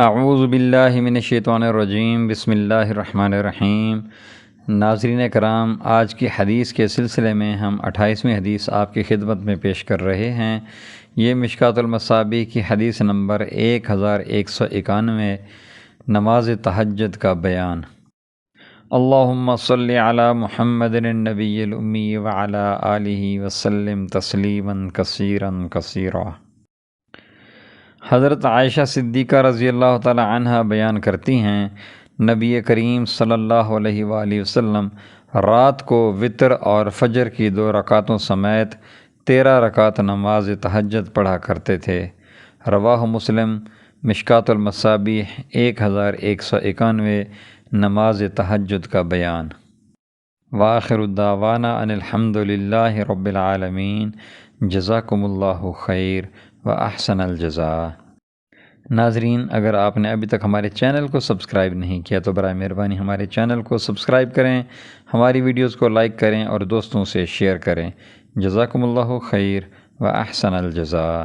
اعوذ باللہ من الشیطان الرجیم، بسم اللہ الرحمن الرحیم۔ ناظرین کرام، آج کی حدیث کے سلسلے میں ہم 28ویں حدیث آپ کی خدمت میں پیش کر رہے ہیں۔ یہ مشکوٰۃ المصابیح کی حدیث نمبر 1191، نماز تہجد کا بیان۔ اللہم صلی علی محمد النبی الامی وعلی آلہ وسلم تسلیما کثیرا کثیرا۔ حضرت عائشہ صدیقہ رضی اللہ تعالی عنہ بیان کرتی ہیں، نبی کریم صلی اللہ علیہ وآلہ وسلم رات کو وتر اور فجر کی 2 رکعتوں سمیت 13 رکعت نماز تہجد پڑھا کرتے تھے۔ رواہ مسلم۔ مشکوٰۃ المصابیح 1191، نماز تہجد کا بیان۔ وآخر دعوانا ان الحمد للہ رب العالمین۔ جزاکم اللہ خیر واحسن الجزاء۔ ناظرین، اگر آپ نے ابھی تک ہمارے چینل کو سبسکرائب نہیں کیا تو برائے مہربانی ہمارے چینل کو سبسکرائب کریں، ہماری ویڈیوز کو لائک کریں اور دوستوں سے شیئر کریں۔ جزاکم اللہ خیر واحسن الجزاء۔